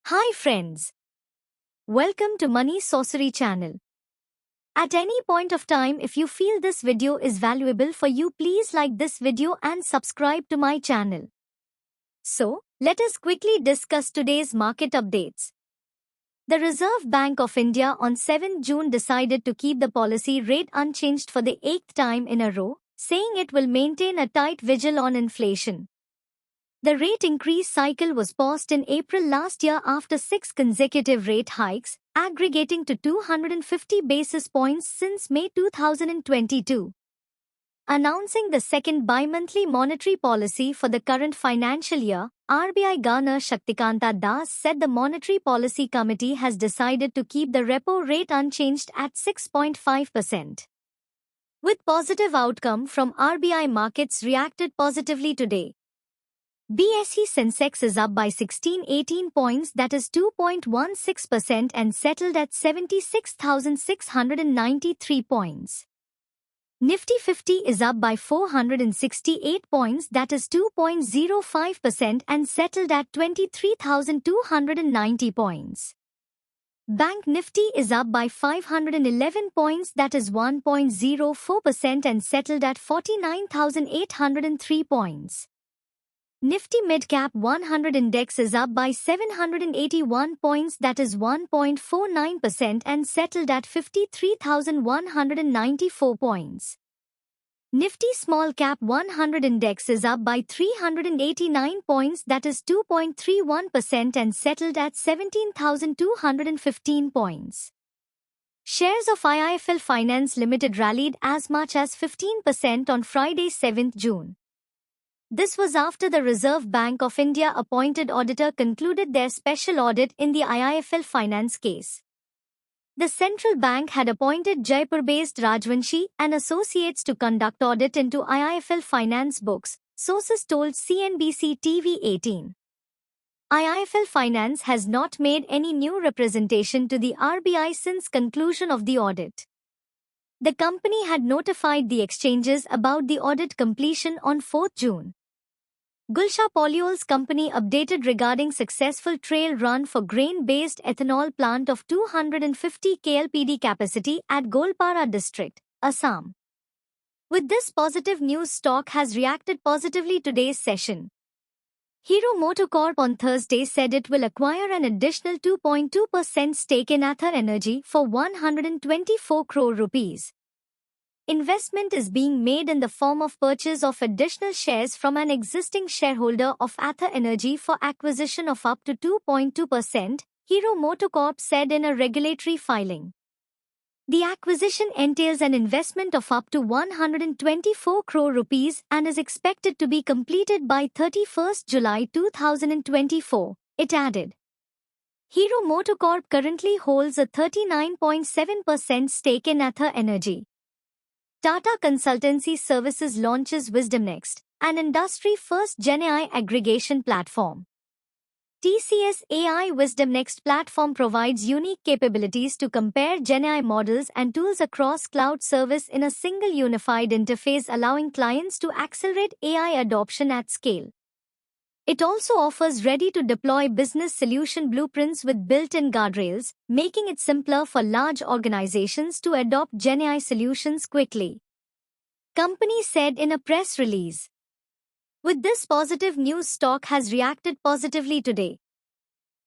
Hi friends. Welcome to Money Sorcery channel. At any point of time, if you feel this video is valuable for you, please like this video and subscribe to my channel. So, let us quickly discuss today's market updates. The Reserve Bank of India on 7 June decided to keep the policy rate unchanged for the 8th time in a row, saying it will maintain a tight vigil on inflation. The rate increase cycle was paused in April last year after 6 consecutive rate hikes, aggregating to 250 basis points since May 2022. Announcing the second bi-monthly monetary policy for the current financial year, RBI Governor Shaktikanta Das said the Monetary Policy Committee has decided to keep the repo rate unchanged at 6.5%. With positive outcome from RBI, markets reacted positively today. BSE Sensex is up by 1618 points, that is 2.16%, and settled at 76,693 points. Nifty 50 is up by 468 points, that is 2.05%, and settled at 23,290 points. Bank Nifty is up by 511 points, that is 1.04%, and settled at 49,803 points. Nifty Midcap 100 Index is up by 781 points, that is 1.49%, and settled at 53,194 points. Nifty Small Cap 100 Index is up by 389 points, that is 2.31%, and settled at 17,215 points. Shares of IIFL Finance Limited rallied as much as 15% on Friday 7 June. This was after the Reserve Bank of India appointed auditor concluded their special audit in the IIFL Finance case. The central bank had appointed Jaipur-based Rajvanshi and Associates to conduct audit into IIFL Finance books, sources told CNBC TV 18. IIFL Finance has not made any new representation to the RBI since conclusion of the audit. The company had notified the exchanges about the audit completion on 4 June. Gulsha Polyols company updated regarding successful trail run for grain-based ethanol plant of 250 KLPD capacity at Golpara district, Assam. With this positive news, stock has reacted positively today's session. Hero MotoCorp on Thursday said it will acquire an additional 2.2% stake in Ather Energy for 124 crore rupees. Investment is being made in the form of purchase of additional shares from an existing shareholder of Ather Energy for acquisition of up to 2.2%, Hero MotoCorp said in a regulatory filing. The acquisition entails an investment of up to 124 crore rupees and is expected to be completed by 31st July 2024, it added. Hero MotoCorp currently holds a 39.7% stake in Ather Energy. Tata Consultancy Services launches WisdomNext, an industry-first GenAI aggregation platform. TCS AI WisdomNext platform provides unique capabilities to compare GenAI models and tools across cloud service in a single unified interface, allowing clients to accelerate AI adoption at scale. It also offers ready-to-deploy business solution blueprints with built-in guardrails, making it simpler for large organizations to adopt GenAI solutions quickly. Company said in a press release. With this positive news, stock has reacted positively today.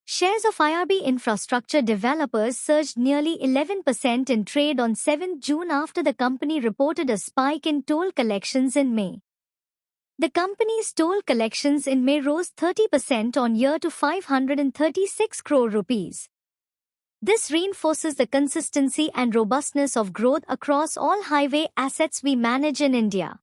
Shares of IRB Infrastructure Developers surged nearly 11% in trade on 7 June after the company reported a spike in toll collections in May. The company's toll collections in May rose 30% on year to 536 crore rupees. This reinforces the consistency and robustness of growth across all highway assets we manage in India.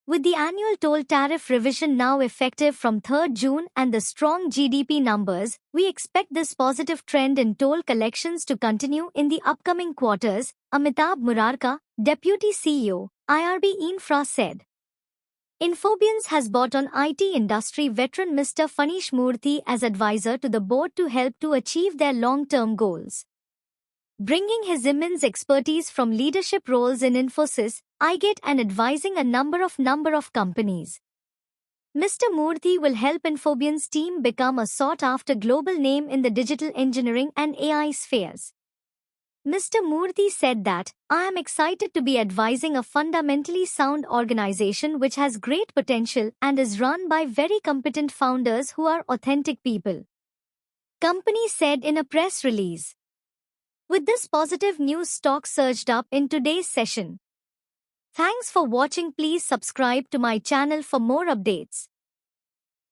With the annual toll tariff revision now effective from 3 June and the strong GDP numbers, we expect this positive trend in toll collections to continue in the upcoming quarters, Amitabh Murarka, Deputy CEO, IRB Infra said. Infobians has brought on IT industry veteran Mr. Fanish Murthy as advisor to the board to help to achieve their long-term goals. Bringing his immense expertise from leadership roles in Infosys, IGET and advising a number of companies. Mr. Murthy will help Infobian's team become a sought-after global name in the digital engineering and AI spheres. Mr. Murthy said that, "I am excited to be advising a fundamentally sound organization which has great potential and is run by very competent founders who are authentic people." Company said in a press release. With this positive news, stock surged up in today's session. Thanks for watching. Please subscribe to my channel for more updates.